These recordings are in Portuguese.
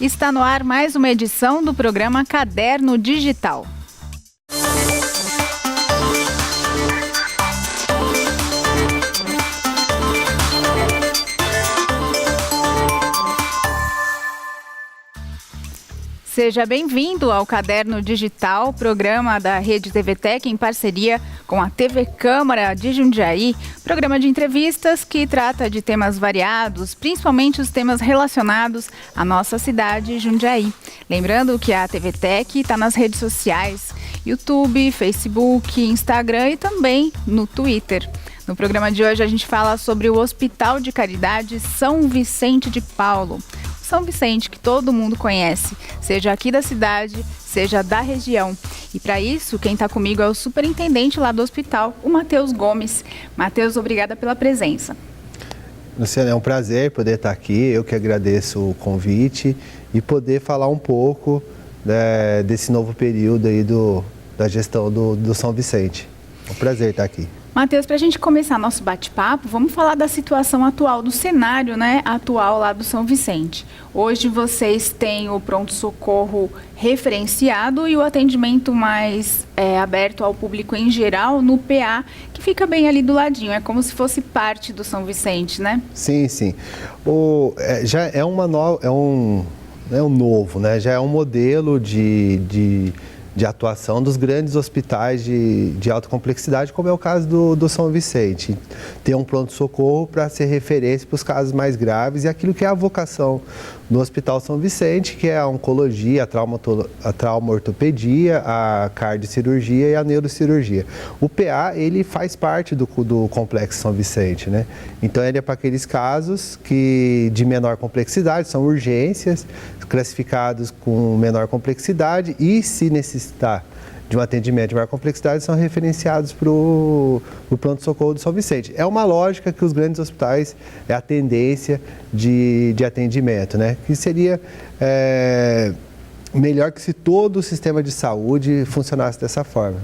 Está no ar mais uma edição do programa Caderno Digital. Seja bem-vindo ao Caderno Digital, programa da Rede TVTec em parceria com a TV Câmara de Jundiaí, programa de entrevistas que trata de temas variados, principalmente os temas relacionados à nossa cidade, Jundiaí. Lembrando que a TVTec está nas redes sociais, YouTube, Facebook, Instagram e também no Twitter. No programa de hoje a gente fala sobre o Hospital de Caridade São Vicente de Paulo. São Vicente, que todo mundo conhece, seja aqui da cidade, seja da região. E para isso, quem está comigo é o superintendente lá do hospital, o Matheus Gomes. Matheus, obrigada pela presença. Luciana, é um prazer poder estar aqui, eu que agradeço o convite e poder falar um pouco desse novo período aí da gestão do São Vicente. É um prazer estar aqui. Matheus, para a gente começar nosso bate-papo, vamos falar da situação atual, do cenário atual lá do São Vicente. Hoje vocês têm o pronto-socorro referenciado e o atendimento mais aberto ao público em geral no PA, que fica bem ali do ladinho, é como se fosse parte do São Vicente, né? Sim, sim. Já é um novo, né? Já é um modelo de atuação dos grandes hospitais de alta complexidade, como é o caso do São Vicente. Ter um pronto-socorro para ser referência para os casos mais graves e aquilo que é a vocação do Hospital São Vicente, que é a oncologia, a trauma-ortopedia, a cardiocirurgia e a neurocirurgia. O PA, ele faz parte do Complexo São Vicente, né? Então, ele é para aqueles casos de menor complexidade, são urgências, classificados com menor complexidade e, se necessitar de um atendimento de maior complexidade, são referenciados para o pronto-socorro do São Vicente. É uma lógica que os grandes hospitais é a tendência de atendimento, né? Que seria melhor que se todo o sistema de saúde funcionasse dessa forma.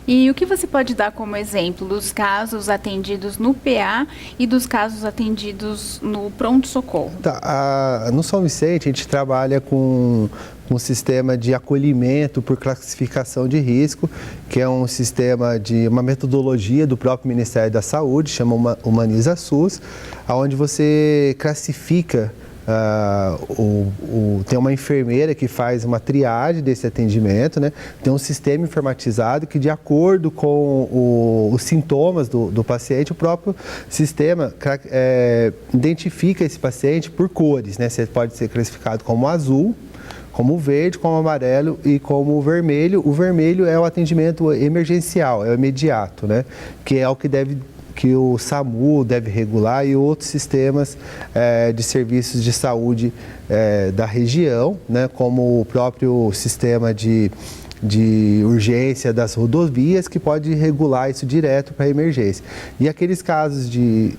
E o que você pode dar como exemplo dos casos atendidos no PA e dos casos atendidos no pronto-socorro? No São Vicente, a gente trabalha com um sistema de acolhimento por classificação de risco, que é um sistema uma metodologia do próprio Ministério da Saúde, chama Humaniza SUS, onde você classifica. Tem uma enfermeira que faz uma triagem desse atendimento, né? Tem um sistema informatizado que, de acordo com os sintomas do paciente, o próprio sistema identifica esse paciente por cores, né? Você pode ser classificado como azul, como verde, como amarelo e como vermelho. O vermelho é o atendimento emergencial, é o imediato, né? Que é o que o SAMU deve regular e outros sistemas de serviços de saúde da região, né, como o próprio sistema de urgência das rodovias, que pode regular isso direto para a emergência. E aqueles casos que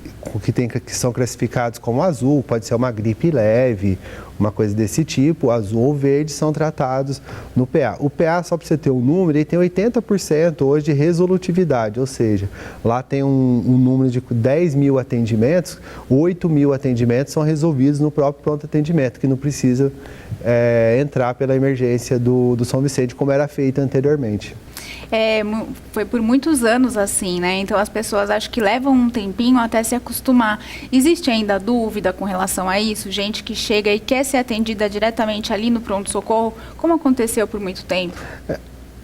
são classificados como azul, pode ser uma gripe leve, uma coisa desse tipo, azul ou verde, são tratados no PA. O PA, só para você ter um número, ele tem 80% hoje de resolutividade, ou seja, lá tem um número de 10 mil atendimentos, 8 mil atendimentos são resolvidos no próprio pronto atendimento, que não precisa entrar pela emergência do São Vicente, como era feito anteriormente. Foi por muitos anos assim, né? Então as pessoas acho que levam um tempinho até se acostumar. Existe ainda dúvida com relação a isso? Gente que chega e quer ser atendida diretamente ali no pronto-socorro, como aconteceu por muito tempo?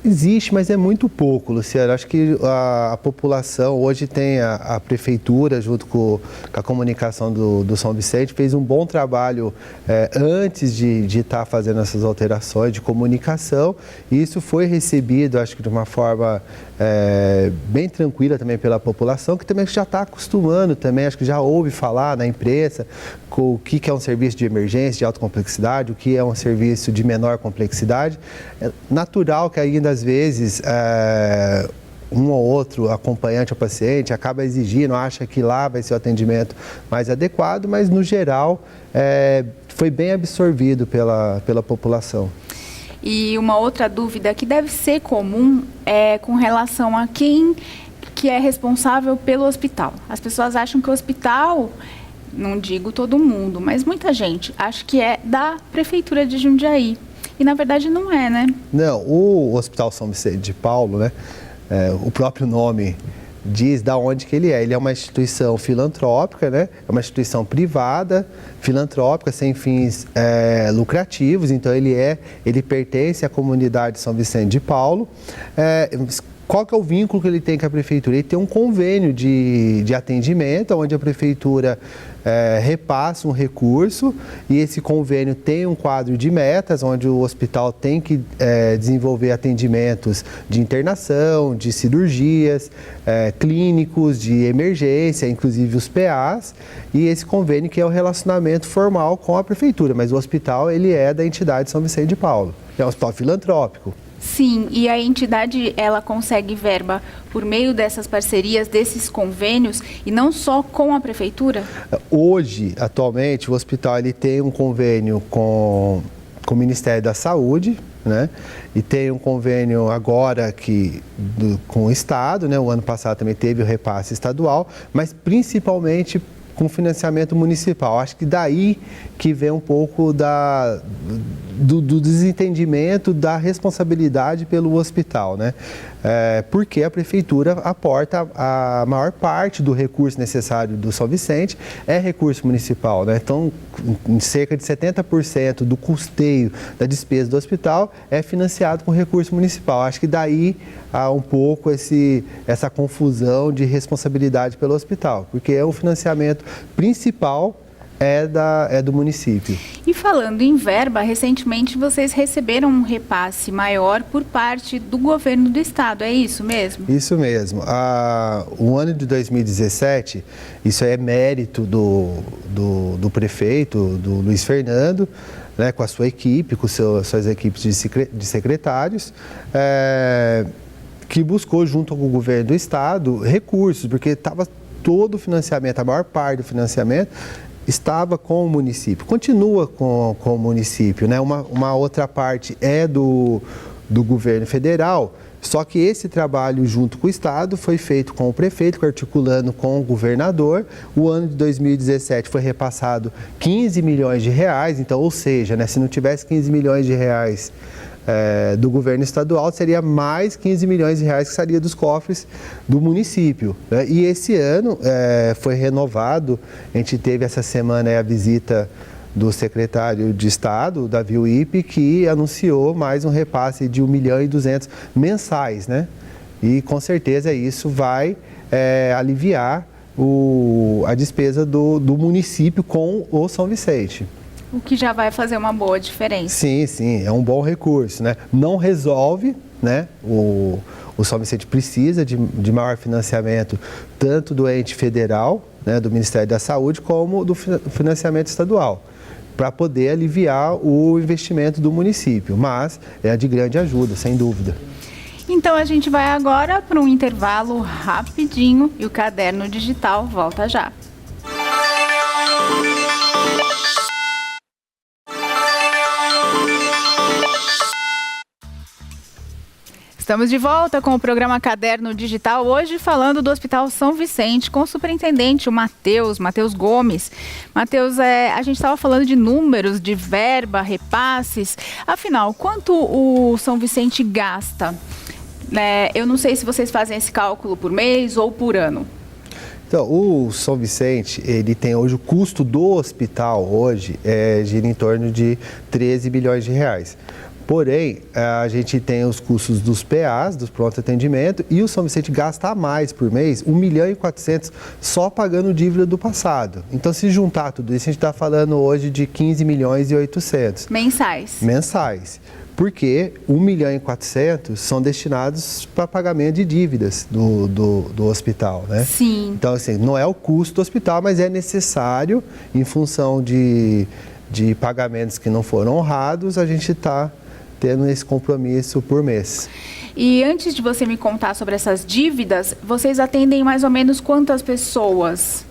Existe, mas é muito pouco, Luciana. Acho que a população, hoje tem a prefeitura, junto com a comunicação do São Vicente, fez um bom trabalho antes de estar fazendo essas alterações de comunicação. E isso foi recebido, acho que de uma forma bem tranquila também pela população, que também já está acostumando também, acho que já ouve falar na imprensa com o que é um serviço de emergência, de alta complexidade, o que é um serviço de menor complexidade. É natural que ainda às vezes um ou outro acompanhante ao paciente acaba exigindo, acha que lá vai ser o atendimento mais adequado, mas no geral foi bem absorvido pela população. E uma outra dúvida que deve ser comum é com relação a quem que é responsável pelo hospital. As pessoas acham que o hospital não digo todo mundo, mas muita gente acha que é da Prefeitura de Jundiaí. E na verdade não é, né? Não, o Hospital São Vicente de Paulo, né, o próprio nome diz da onde que ele é. Ele é uma instituição filantrópica, né? É uma instituição privada, filantrópica, sem fins lucrativos. Então ele pertence à comunidade São Vicente de Paulo. Qual que é o vínculo que ele tem com a Prefeitura? Ele tem um convênio de atendimento, onde a Prefeitura repassa um recurso e esse convênio tem um quadro de metas, onde o hospital tem que desenvolver atendimentos de internação, de cirurgias, clínicos, de emergência, inclusive os PAs, e esse convênio que é o relacionamento formal com a Prefeitura, mas o hospital ele é da entidade São Vicente de Paulo, é um hospital filantrópico. Sim, e a entidade, ela consegue verba por meio dessas parcerias, desses convênios, e não só com a Prefeitura? Hoje, atualmente, o hospital ele tem um convênio com o Ministério da Saúde, né? E tem um convênio agora com o Estado, né? O ano passado também teve o repasse estadual, mas principalmente com financiamento municipal. Acho que daí que vem um pouco do desentendimento da responsabilidade pelo hospital, né? Porque a Prefeitura aporta a maior parte do recurso necessário do São Vicente é recurso municipal, né? Então, cerca de 70% do custeio da despesa do hospital é financiado com recurso municipal. Acho que daí há um pouco essa confusão de responsabilidade pelo hospital, porque o financiamento principal é do município. E falando em verba, recentemente vocês receberam um repasse maior por parte do governo do estado, é isso mesmo? Isso mesmo. O ano de 2017, isso é mérito do prefeito, do Luiz Fernando, né, com a sua equipe, com suas equipes de secretários, que buscou junto com o governo do estado recursos, porque estava todo o financiamento, a maior parte do financiamento estava com o município, continua com o município, né? Uma outra parte é do governo federal, só que esse trabalho junto com o estado foi feito com o prefeito, articulando com o governador. O ano de 2017 foi repassado 15 milhões de reais, então, ou seja, né, se não tivesse 15 milhões de reais do governo estadual, seria mais 15 milhões de reais que sairia dos cofres do município, né? E esse ano foi renovado, a gente teve essa semana a visita do secretário de Estado, Davi Uip, que anunciou mais um repasse de 1.200.000 mensais, né? E com certeza isso vai aliviar a despesa do município com o São Vicente. O que já vai fazer uma boa diferença. Sim, é um bom recurso, né? Não resolve, né? O São Vicente precisa de maior financiamento, tanto do ente federal, né, do Ministério da Saúde, como do financiamento estadual, para poder aliviar o investimento do município, mas é de grande ajuda, sem dúvida. Então a gente vai agora para um intervalo rapidinho e o Caderno Digital volta já. Estamos de volta com o programa Caderno Digital, hoje falando do Hospital São Vicente, com o superintendente, o Matheus Gomes. Matheus, a gente estava falando de números, de verba, repasses. Afinal, quanto o São Vicente gasta? Eu não sei se vocês fazem esse cálculo por mês ou por ano. Então, o São Vicente, ele tem hoje, o custo do hospital hoje gira em torno de 13 bilhões de reais. Porém, a gente tem os custos dos PAs, dos pronto atendimento, e o São Vicente gasta a mais por mês, 1.400.000 só pagando dívida do passado. Então, se juntar tudo isso, a gente está falando hoje de 15.800.000. Mensais. Porque 1.400.000 são destinados para pagamento de dívidas do hospital, né? Sim. Então, assim, não é o custo do hospital, mas é necessário, em função de pagamentos que não foram honrados, a gente está tendo esse compromisso por mês. E antes de você me contar sobre essas dívidas, vocês atendem mais ou menos quantas pessoas?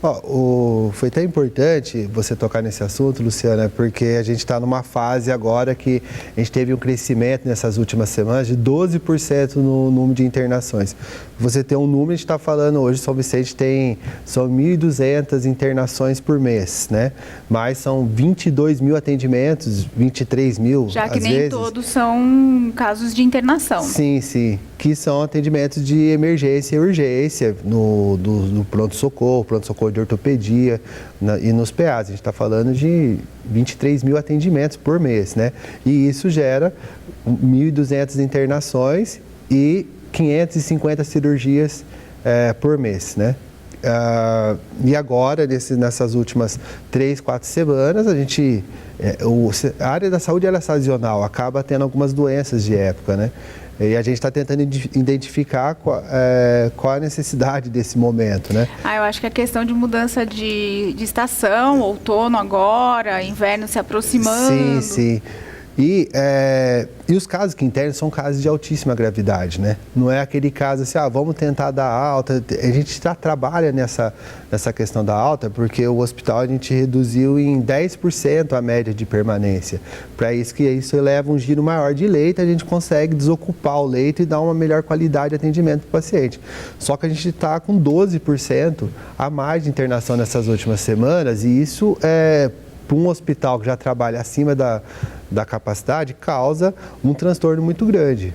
Foi tão importante você tocar nesse assunto, Luciana, porque a gente está numa fase agora que a gente teve um crescimento nessas últimas semanas de 12% no número de internações. Você tem um número, a gente está falando hoje, São Vicente são 1.200 internações por mês, né? Mas são 22 mil atendimentos, 23 mil, já que às nem vezes. Todos são casos de internação. Sim, sim, que são atendimentos de emergência e urgência no pronto-socorro de ortopedia e nos PAs. A gente está falando de 23 mil atendimentos por mês, né? E isso gera 1.200 internações e 550 cirurgias por mês, né? E agora, nessas últimas 3, 4 semanas, a área da saúde ela é sazonal, acaba tendo algumas doenças de época, né? E a gente está tentando identificar qual a necessidade desse momento, né? Eu acho que a questão de mudança de estação, outono agora, inverno se aproximando. Sim, sim. E os casos que internam são casos de altíssima gravidade, né? Não é aquele caso assim, vamos tentar dar alta. A gente já trabalha nessa questão da alta, porque o hospital a gente reduziu em 10% a média de permanência. Para isso eleva um giro maior de leito, a gente consegue desocupar o leito e dar uma melhor qualidade de atendimento para o paciente. Só que a gente está com 12% a mais de internação nessas últimas semanas, e isso para um hospital que já trabalha acima da capacidade, causa um transtorno muito grande.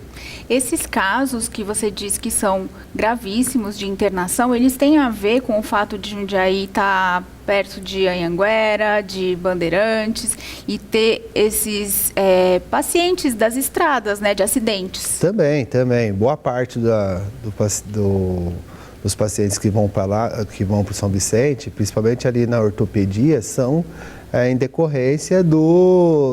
Esses casos que você diz que são gravíssimos de internação, eles têm a ver com o fato de Jundiaí estar perto de Anhanguera, de Bandeirantes, e ter esses pacientes das estradas, né, de acidentes? Também. Boa parte dos pacientes que vão para lá, que vão para o São Vicente, principalmente ali na ortopedia, são em decorrência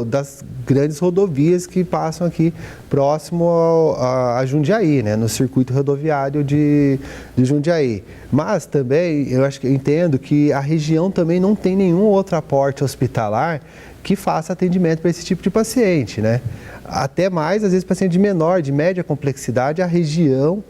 das grandes rodovias que passam aqui próximo a Jundiaí, né, no circuito rodoviário de Jundiaí. Mas também eu entendo que a região também não tem nenhum outro aporte hospitalar que faça atendimento para esse tipo de paciente, né? Até mais, às vezes, paciente de média complexidade, a região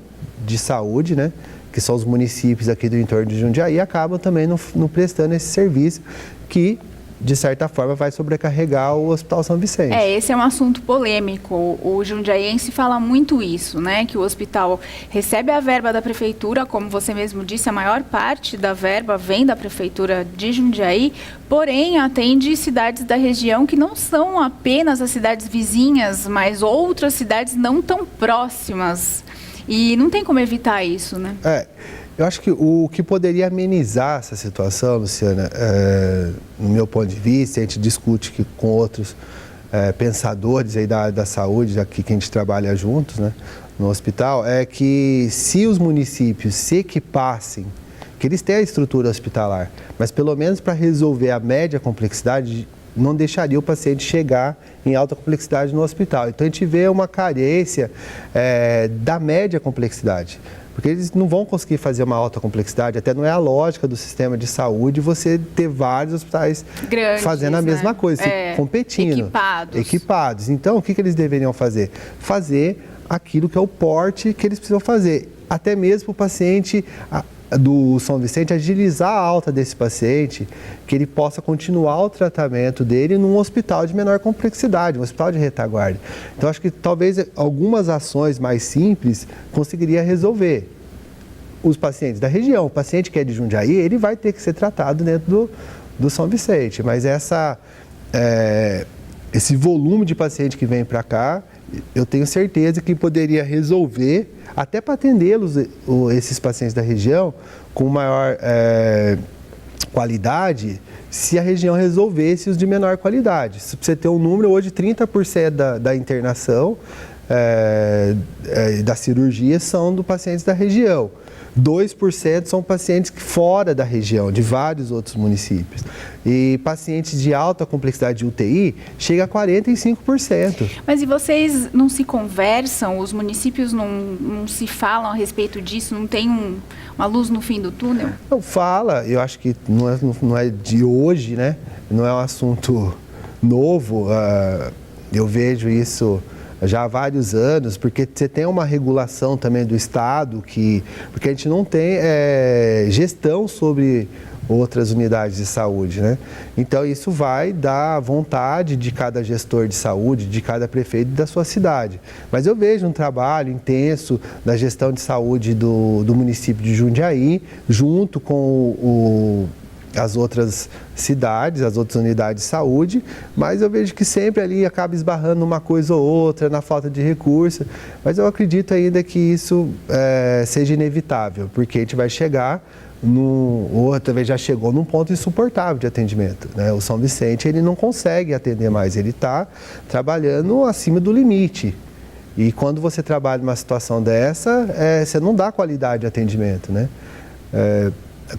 de saúde, né, que são os municípios aqui do entorno de Jundiaí, acabam também não prestando esse serviço que, de certa forma, vai sobrecarregar o Hospital São Vicente. Esse é um assunto polêmico. O jundiaiense fala muito isso, né? Que o hospital recebe a verba da prefeitura, como você mesmo disse, a maior parte da verba vem da prefeitura de Jundiaí, porém atende cidades da região que não são apenas as cidades vizinhas, mas outras cidades não tão próximas. E não tem como evitar isso, né? Eu acho que o que poderia amenizar essa situação, Luciana, no meu ponto de vista, a gente discute com outros pensadores aí da saúde, aqui que a gente trabalha juntos, né, no hospital, é que se os municípios se equipassem, que eles têm a estrutura hospitalar, mas pelo menos para resolver a média complexidade, não deixaria o paciente chegar em alta complexidade no hospital. Então a gente vê uma carência da média complexidade. Porque eles não vão conseguir fazer uma alta complexidade, até não é a lógica do sistema de saúde você ter vários hospitais grandes, fazendo a mesma coisa, competindo. Equipados. Então, o que eles deveriam fazer? Fazer aquilo que é o porte que eles precisam fazer. Até mesmo para o paciente do São Vicente agilizar a alta desse paciente, que ele possa continuar o tratamento dele num hospital de menor complexidade, um hospital de retaguarda. Então, acho que talvez algumas ações mais simples conseguiria resolver. Os pacientes da região, o paciente que é de Jundiaí, ele vai ter que ser tratado dentro do São Vicente, mas esse volume de paciente que vem para cá, eu tenho certeza que poderia resolver, até para atendê-los, esses pacientes da região, com maior qualidade, se a região resolvesse os de menor qualidade. Se você ter um número, hoje 30% da internação, da cirurgia, são do pacientes da região. 2% são pacientes fora da região, de vários outros municípios. E pacientes de alta complexidade de UTI chega a 45%. Mas e vocês não se conversam? Os municípios não se falam a respeito disso? Não tem uma luz no fim do túnel? Não fala, eu acho que não é de hoje, né? Não é um assunto novo. Eu vejo isso já há vários anos, porque você tem uma regulação também do Estado, porque a gente não tem gestão sobre outras unidades de saúde, né? Então, isso vai dar vontade de cada gestor de saúde, de cada prefeito da sua cidade. Mas eu vejo um trabalho intenso da gestão de saúde do município de Jundiaí, junto com as outras cidades, as outras unidades de saúde, mas eu vejo que sempre ali acaba esbarrando uma coisa ou outra, na falta de recurso, mas eu acredito ainda que isso seja inevitável, porque a gente vai chegar ou talvez já chegou num ponto insuportável de atendimento, né? O São Vicente, ele não consegue atender mais, ele está trabalhando acima do limite. E quando você trabalha numa situação dessa, você não dá qualidade de atendimento, né?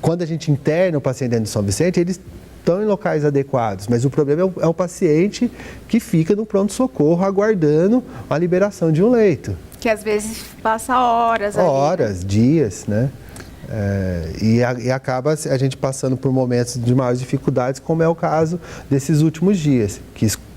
Quando a gente interna o paciente dentro do São Vicente, eles estão em locais adequados, mas o problema é o paciente que fica no pronto-socorro aguardando a liberação de um leito. Que às vezes passa horas ali. Horas, dias, né? E acaba a gente passando por momentos de maiores dificuldades, como é o caso desses últimos dias,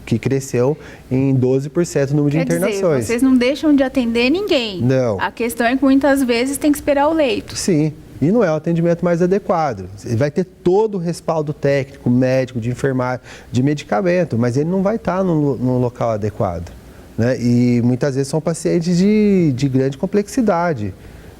que cresceu em 12% o número de internações. Quer dizer, vocês não deixam de atender ninguém. Não. A questão é que muitas vezes tem que esperar o leito. Sim. E não é o atendimento mais adequado. Ele vai ter todo o respaldo técnico, médico, de enfermagem, de medicamento, mas ele não vai estar no local adequado, né? E muitas vezes são pacientes de grande complexidade,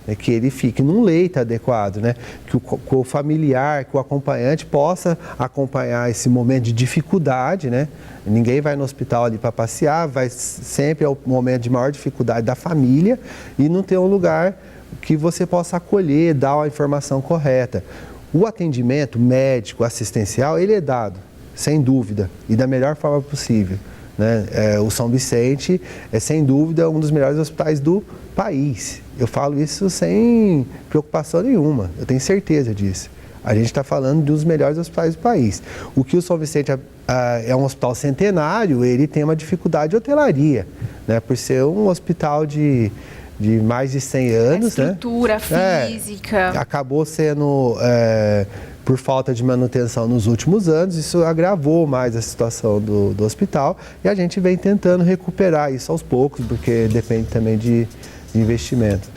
né? Que ele fique num leito adequado, né? Que o familiar, que o acompanhante possa acompanhar esse momento de dificuldade, né? Ninguém vai no hospital ali para passear, sempre é o momento de maior dificuldade da família e não ter um lugar que você possa acolher, dar a informação correta. O atendimento médico, assistencial, ele é dado, sem dúvida, e da melhor forma possível, né? O São Vicente é, sem dúvida, um dos melhores hospitais do país. Eu falo isso sem preocupação nenhuma, eu tenho certeza disso. A gente está falando dos melhores hospitais do país. O que o São Vicente é um hospital centenário, ele tem uma dificuldade de hotelaria, né? Por ser um hospital de mais de 100 anos, a estrutura, né? Física. Acabou sendo, por falta de manutenção nos últimos anos, isso agravou mais a situação do hospital e a gente vem tentando recuperar isso aos poucos, porque depende também de investimento.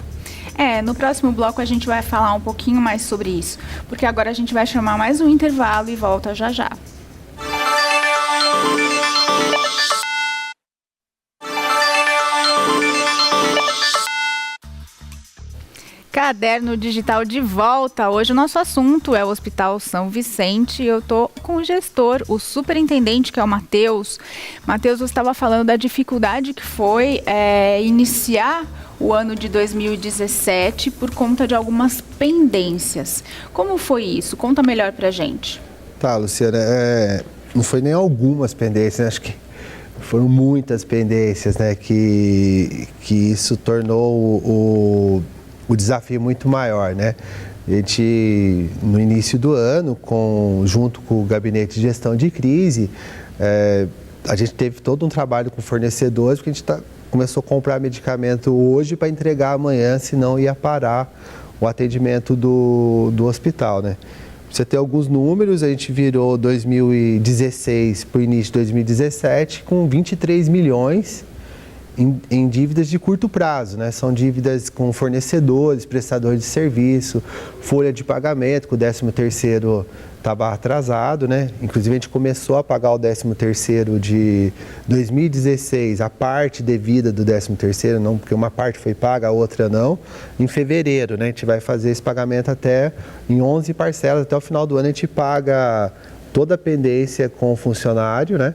No próximo bloco a gente vai falar um pouquinho mais sobre isso, porque agora a gente vai chamar mais um intervalo e volta já já. Caderno Digital de volta. Hoje o nosso assunto é o Hospital São Vicente. Eu estou com o gestor, o superintendente, que é o Matheus. Matheus, você estava falando da dificuldade que foi iniciar o ano de 2017 por conta de algumas pendências. Como foi isso? Conta melhor pra gente. Tá, Luciana, não foi nem algumas pendências, acho que foram muitas pendências, né, que isso tornou o desafio muito maior, né? A gente, no início do ano, junto com o Gabinete de Gestão de Crise, a gente teve todo um trabalho com fornecedores, porque a gente começou a comprar medicamento hoje para entregar amanhã, senão ia parar o atendimento do hospital, né? Pra você ter alguns números, a gente virou 2016 para o início de 2017 com 23 milhões em dívidas de curto prazo, né? São dívidas com fornecedores, prestadores de serviço, folha de pagamento, que o 13º estava atrasado, né? Inclusive a gente começou a pagar o 13º de 2016, a parte devida do 13º, não, porque uma parte foi paga, a outra não, em fevereiro, né? A gente vai fazer esse pagamento em 11 parcelas, até o final do ano a gente paga toda a pendência com o funcionário, né?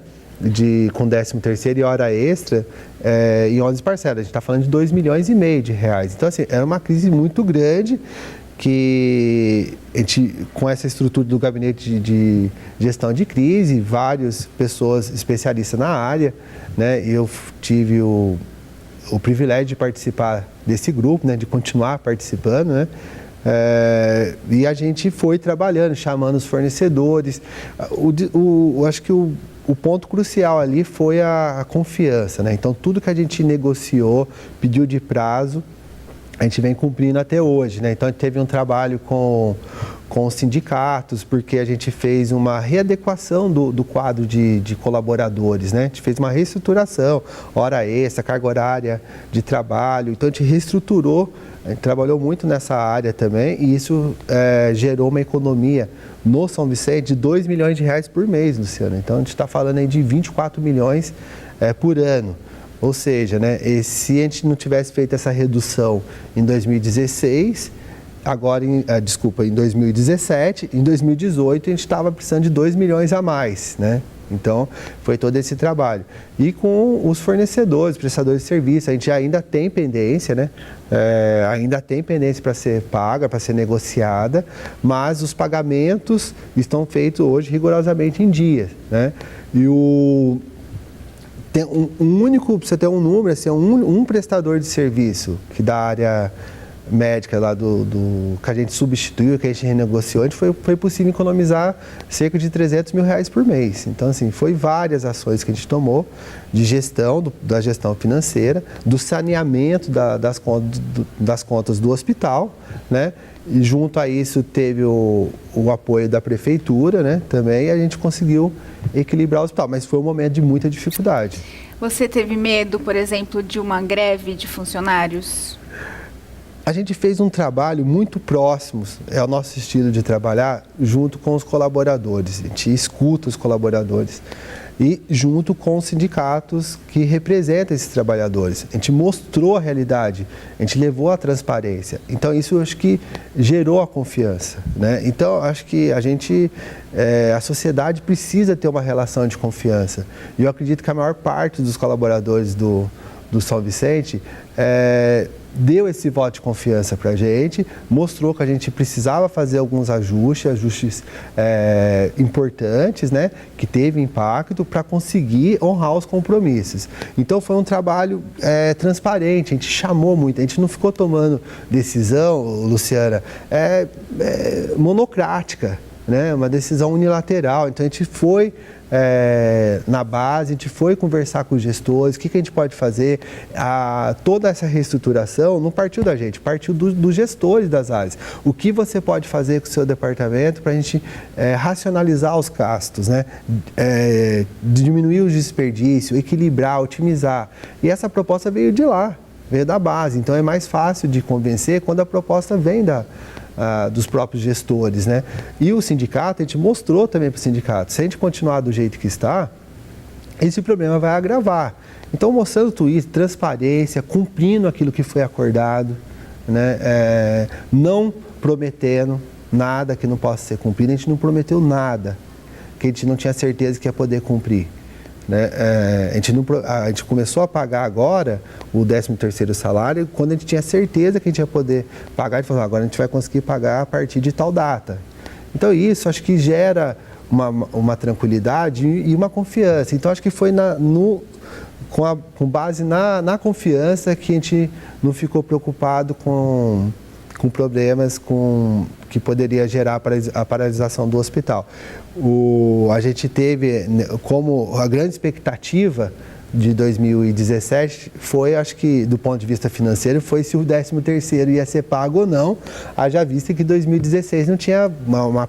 Com 13º e hora extra, em 11 parcelas. A gente está falando de 2,5 milhões de reais. Então, assim, era uma crise muito grande que a gente, com essa estrutura do gabinete de gestão de crise, várias pessoas especialistas na área, né? Eu tive o privilégio de participar desse grupo, né? De continuar participando, né? E a gente foi trabalhando, chamando os fornecedores. Acho que o ponto crucial ali foi a confiança, né? Então, tudo que a gente negociou, pediu de prazo, a gente vem cumprindo até hoje, né? Então, a gente teve um trabalho com os sindicatos, porque a gente fez uma readequação do quadro de colaboradores, né? A gente fez uma reestruturação, hora extra, carga horária de trabalho. Então, a gente reestruturou, a gente trabalhou muito nessa área também e isso gerou uma economia no São Vicente de R$ 2 milhões por mês, Luciano. Então, a gente está falando aí de 24 milhões por ano. Ou seja, né, se a gente não tivesse feito essa redução em 2016, agora, em 2017, em 2018 a gente estava precisando de 2 milhões a mais, né? Então, foi todo esse trabalho. E com os fornecedores, prestadores de serviço, a gente ainda tem pendência, né? Ainda tem pendência para ser paga, para ser negociada, mas os pagamentos estão feitos hoje rigorosamente em dia, né? E tem um único, para você ter um número, assim, um prestador de serviço que da área médica lá que a gente substituiu, que a gente renegociou, foi possível economizar cerca de R$300 mil por mês. Então, assim, foi várias ações que a gente tomou de gestão, da gestão financeira, do saneamento das contas do hospital, né? E junto a isso teve o apoio da prefeitura, né? Também, e a gente conseguiu equilibrar o hospital, mas foi um momento de muita dificuldade. Você teve medo, por exemplo, de uma greve de funcionários? A gente fez um trabalho muito próximo, é o nosso estilo de trabalhar, junto com os colaboradores. A gente escuta os colaboradores e junto com os sindicatos que representam esses trabalhadores. A gente mostrou a realidade, a gente levou a transparência. Então, isso eu acho que gerou a confiança, né? Então, acho que a sociedade precisa ter uma relação de confiança. E eu acredito que a maior parte dos colaboradores do São Vicente deu esse voto de confiança para a gente, mostrou que a gente precisava fazer alguns ajustes importantes, né, que teve impacto para conseguir honrar os compromissos. Então foi um trabalho transparente, a gente chamou muito, a gente não ficou tomando decisão, Luciana, monocrática, né, uma decisão unilateral. Então a gente foi na base, a gente foi conversar com os gestores, o que a gente pode fazer. Toda essa reestruturação não partiu da gente, partiu dos gestores das áreas. O que você pode fazer com o seu departamento para a gente racionalizar os gastos, né? Diminuir o desperdício, equilibrar, otimizar. E essa proposta veio de lá, veio da base. Então é mais fácil de convencer quando a proposta vem dos próprios gestores, né? E o sindicato, a gente mostrou também para o sindicato, se a gente continuar do jeito que está, esse problema vai agravar. Então, mostrando tudo isso, transparência, cumprindo aquilo que foi acordado, né? Não prometendo nada que não possa ser cumprido, a gente não prometeu nada que a gente não tinha certeza que ia poder cumprir. Né? A gente começou a pagar agora o 13º salário quando a gente tinha certeza que a gente ia poder pagar. A gente falou, agora a gente vai conseguir pagar a partir de tal data. Então isso acho que gera uma tranquilidade e uma confiança. Então acho que foi com base na confiança que a gente não ficou preocupado com problemas que poderia gerar a paralisação do hospital. A gente teve como a grande expectativa de 2017 foi, acho que do ponto de vista financeiro, foi se o 13º ia ser pago ou não, haja vista que 2016 não tinha uma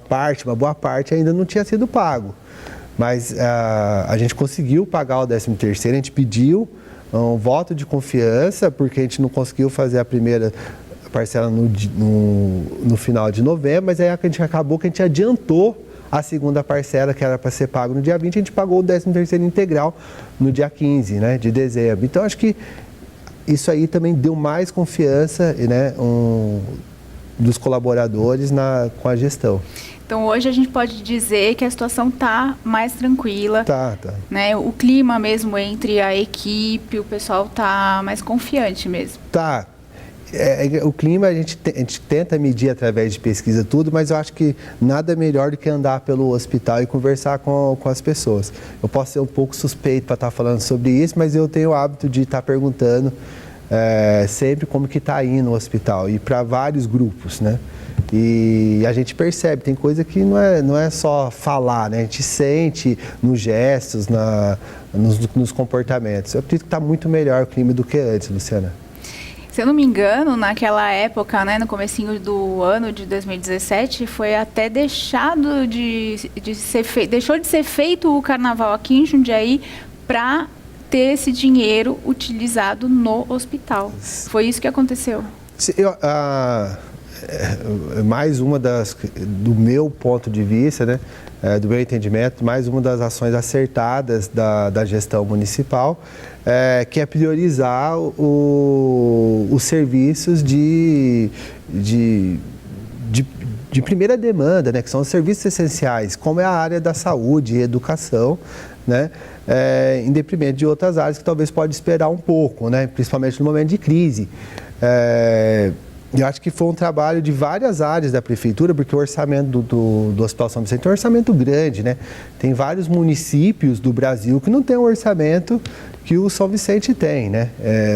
boa parte ainda não tinha sido pago. Mas a gente conseguiu pagar o 13º, a gente pediu um voto de confiança, porque a gente não conseguiu fazer a primeira parcela no final de novembro, mas aí a gente adiantou a segunda parcela, que era para ser pago no dia 20, a gente pagou o 13º integral no dia 15, né, de dezembro. Então, acho que isso aí também deu mais confiança, né, dos colaboradores com a gestão. Então, hoje a gente pode dizer que a situação está mais tranquila. Tá. Né? O clima mesmo entre a equipe, o pessoal está mais confiante mesmo. Tá. O clima a gente tenta medir através de pesquisa tudo, mas eu acho que nada melhor do que andar pelo hospital e conversar com as pessoas. Eu posso ser um pouco suspeito para estar falando sobre isso, mas eu tenho o hábito de estar perguntando sempre como que está indo no hospital e para vários grupos, né? E a gente percebe, tem coisa que não é só falar, né? A gente sente nos gestos, nos comportamentos. Eu acredito que está muito melhor o clima do que antes, Luciana. Se eu não me engano, naquela época, né, no comecinho do ano de 2017, foi até deixado de ser feito, deixou de ser feito o carnaval aqui em Jundiaí para ter esse dinheiro utilizado no hospital. Foi isso que aconteceu? Mais uma do meu ponto de vista, né, do meu entendimento, mais uma das ações acertadas da gestão municipal, que é priorizar os serviços de primeira demanda, né, que são os serviços essenciais, como é a área da saúde e educação, né, em detrimento de outras áreas que talvez pode esperar um pouco, né, principalmente no momento de crise. Eu acho que foi um trabalho de várias áreas da prefeitura, porque o orçamento do Hospital São Vicente é um orçamento grande, né? Tem vários municípios do Brasil que não tem o orçamento que o São Vicente tem, né?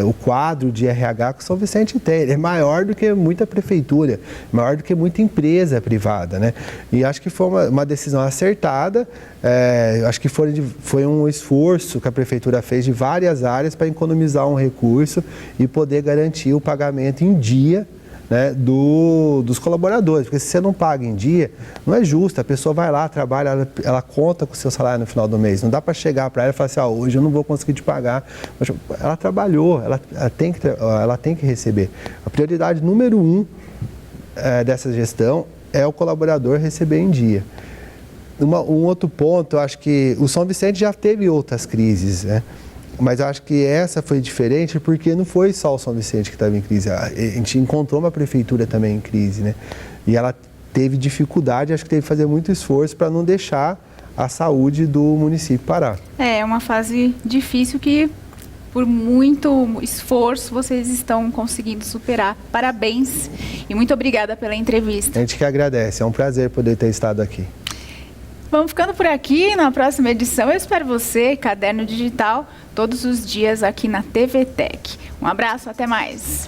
O quadro de RH que o São Vicente tem, ele é maior do que muita prefeitura, maior do que muita empresa privada, né? E acho que foi uma decisão acertada, acho que foi um esforço que a prefeitura fez de várias áreas para economizar um recurso e poder garantir o pagamento em dia, né, dos colaboradores, porque se você não paga em dia, não é justo, a pessoa vai lá, trabalha, ela conta com o seu salário no final do mês, não dá para chegar para ela e falar assim, hoje eu não vou conseguir te pagar, mas ela trabalhou, ela tem que receber. A prioridade número 1 dessa gestão é o colaborador receber em dia. Um outro ponto, eu acho que o São Vicente já teve outras crises, né? Mas eu acho que essa foi diferente porque não foi só o São Vicente que estava em crise. A gente encontrou uma prefeitura também em crise, né? E ela teve dificuldade, acho que teve que fazer muito esforço para não deixar a saúde do município parar. É uma fase difícil que, por muito esforço, vocês estão conseguindo superar. Parabéns e muito obrigada pela entrevista. A gente que agradece, é um prazer poder ter estado aqui. Vamos ficando por aqui. Na próxima edição eu espero você, Caderno Digital, todos os dias aqui na TV Tech. Um abraço, até mais.